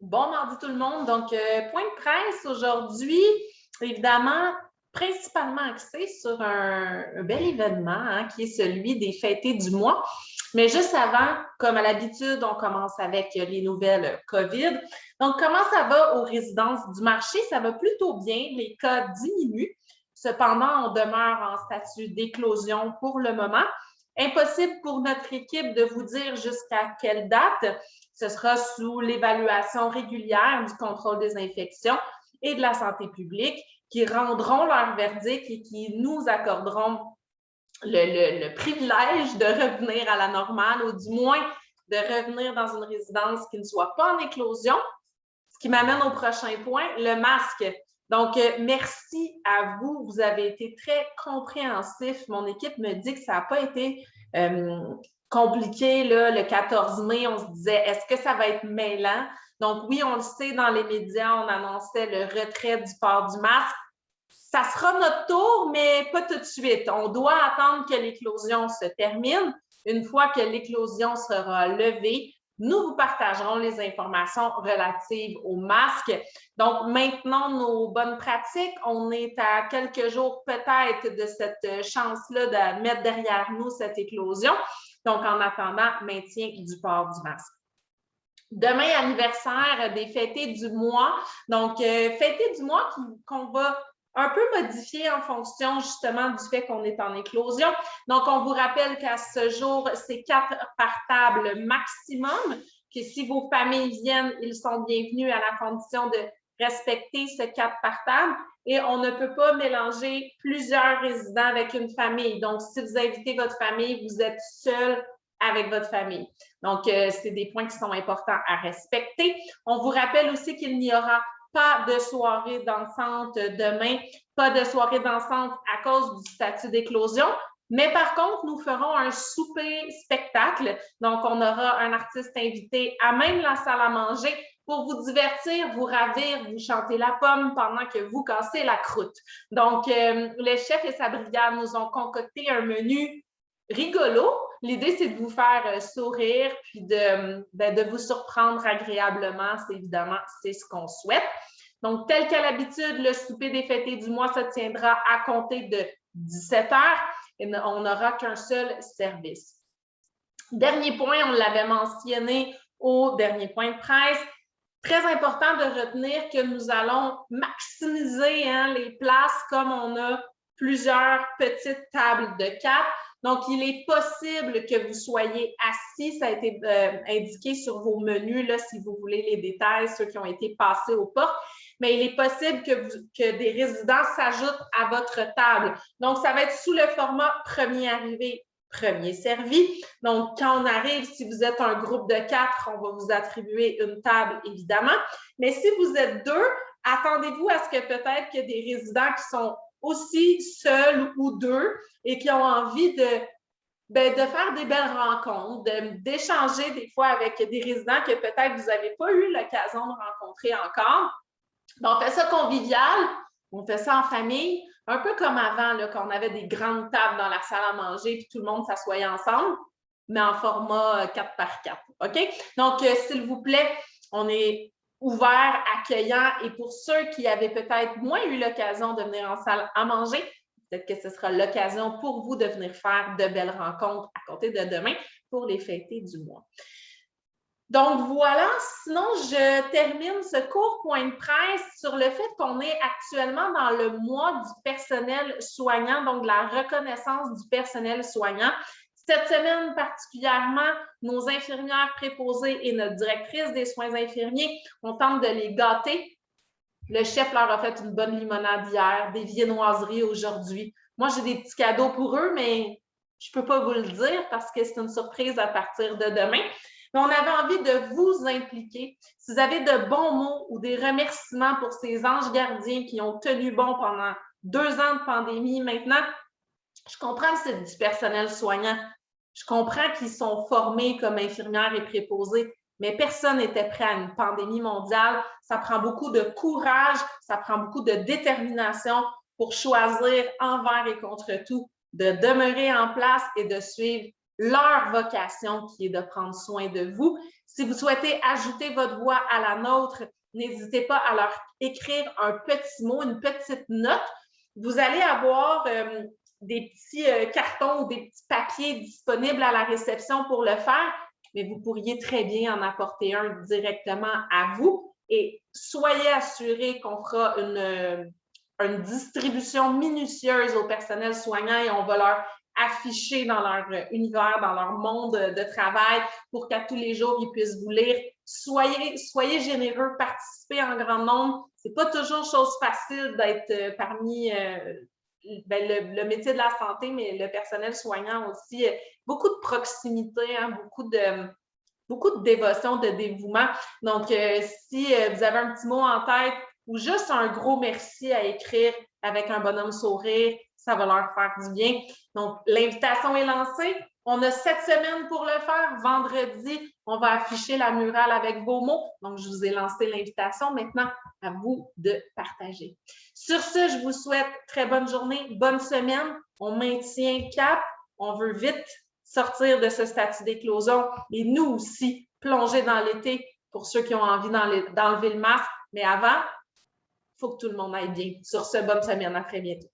Bon mardi tout le monde. Donc, point de presse aujourd'hui, évidemment, principalement axé sur un bel événement qui est celui des fêtés du mois. Mais juste avant, comme à l'habitude, on commence avec les nouvelles COVID. Donc, comment ça va aux résidences du marché? Ça va plutôt bien. Les cas diminuent. Cependant, on demeure en statut d'éclosion pour le moment. Impossible pour notre équipe de vous dire jusqu'à quelle date. Ce sera sous l'évaluation régulière du contrôle des infections et de la santé publique qui rendront leur verdict et qui nous accorderont le privilège de revenir à la normale ou du moins de revenir dans une résidence qui ne soit pas en éclosion. Ce qui m'amène au prochain point, le masque. Donc, merci à vous. Vous avez été très compréhensifs. Mon équipe me dit que ça n'a pas été compliqué. Là, le 14 mai, on se disait, est-ce que ça va être mêlant? Donc, oui, on le sait, dans les médias, on annonçait le retrait du port du masque. Ça sera notre tour, mais pas tout de suite. On doit attendre que l'éclosion se termine. Une fois que l'éclosion sera levée, nous vous partagerons les informations relatives au masque. Donc, maintenant, nos bonnes pratiques, on est à quelques jours peut-être de cette chance-là de mettre derrière nous cette éclosion. Donc, en attendant, maintien du port du masque. Demain, anniversaire des fêtés du mois. Donc, fêtés du mois qu'on va un peu modifier en fonction justement du fait qu'on est en éclosion. Donc, on vous rappelle qu'à ce jour, c'est 4 par table maximum, que si vos familles viennent, ils sont bienvenus à la condition de respecter ce 4 par table. Et on ne peut pas mélanger plusieurs résidents avec une famille. Donc, si vous invitez votre famille, vous êtes seul avec votre famille. Donc, c'est des points qui sont importants à respecter. On vous rappelle aussi qu'il n'y aura pas de soirée dansante demain, pas de soirée dansante à cause du statut d'éclosion. Mais par contre, nous ferons un souper spectacle. Donc, on aura un artiste invité à même la salle à manger pour vous divertir, vous ravir, vous chanter la pomme pendant que vous cassez la croûte. Donc, le chef et sa brigade nous ont concocté un menu rigolo. L'idée, c'est de vous faire sourire puis de vous surprendre agréablement. C'est évidemment, c'est ce qu'on souhaite. Donc, tel qu'à l'habitude, le souper des fêtés du mois se tiendra à compter de 17 heures et on n'aura qu'un seul service. Dernier point, on l'avait mentionné au dernier point de presse. Très important de retenir que nous allons maximiser les places comme on a plusieurs petites tables de 4. Donc, il est possible que vous soyez assis. Ça a été indiqué sur vos menus, là, si vous voulez les détails, ceux qui ont été passés aux portes. Mais il est possible que des résidents s'ajoutent à votre table. Donc, ça va être sous le format premier arrivé, premier servi. Donc, quand on arrive, si vous êtes un groupe de 4, on va vous attribuer une table, évidemment. Mais si vous êtes 2, attendez-vous à ce que peut-être qu'il y ait des résidents qui sont aussi seuls ou 2 et qui ont envie de faire des belles rencontres, d'échanger des fois avec des résidents que peut-être vous n'avez pas eu l'occasion de rencontrer encore. Donc, on fait ça convivial, on fait ça en famille, un peu comme avant, là, quand on avait des grandes tables dans la salle à manger puis tout le monde s'assoyait ensemble, mais en format 4 par 4. OK? Donc, s'il vous plaît, on est ouvert, accueillant et pour ceux qui avaient peut-être moins eu l'occasion de venir en salle à manger, peut-être que ce sera l'occasion pour vous de venir faire de belles rencontres à compter de demain pour les fêtés du mois. Donc voilà, sinon je termine ce court point de presse sur le fait qu'on est actuellement dans le mois du personnel soignant, donc de la reconnaissance du personnel soignant. Cette semaine particulièrement, nos infirmières préposées et notre directrice des soins infirmiers, on tente de les gâter. Le chef leur a fait une bonne limonade hier, des viennoiseries aujourd'hui. Moi, j'ai des petits cadeaux pour eux, mais je ne peux pas vous le dire parce que c'est une surprise à partir de demain. Mais on avait envie de vous impliquer. Si vous avez de bons mots ou des remerciements pour ces anges gardiens qui ont tenu bon pendant 2 ans de pandémie maintenant, je comprends que c'est du personnel soignant. Je comprends qu'ils sont formés comme infirmières et préposés, mais personne n'était prêt à une pandémie mondiale. Ça prend beaucoup de courage, ça prend beaucoup de détermination pour choisir envers et contre tout de demeurer en place et de suivre leur vocation qui est de prendre soin de vous. Si vous souhaitez ajouter votre voix à la nôtre, n'hésitez pas à leur écrire un petit mot, une petite note. Vous allez avoir des petits cartons ou des petits papiers disponibles à la réception pour le faire, mais vous pourriez très bien en apporter un directement à vous et soyez assurés qu'on fera une distribution minutieuse au personnel soignant et on va leur afficher dans leur univers, dans leur monde de travail pour qu'à tous les jours, ils puissent vous lire. Soyez généreux, participez en grand nombre. C'est pas toujours chose facile d'être parmi le métier de la santé, mais le personnel soignant aussi. Beaucoup de proximité, hein, beaucoup de dévotion, de dévouement. Donc, si vous avez un petit mot en tête ou juste un gros merci à écrire avec un bonhomme sourire, ça va leur faire du bien. Donc, l'invitation est lancée. On a 7 semaines pour le faire. Vendredi, on va afficher la murale avec vos mots. Donc, je vous ai lancé l'invitation. Maintenant, à vous de partager. Sur ce, je vous souhaite très bonne journée, bonne semaine. On maintient cap. On veut vite sortir de ce statut d'éclosion et nous aussi plonger dans l'été pour ceux qui ont envie d'enlever le masque. Mais avant, il faut que tout le monde aille bien. Sur ce, bonne semaine. À très bientôt.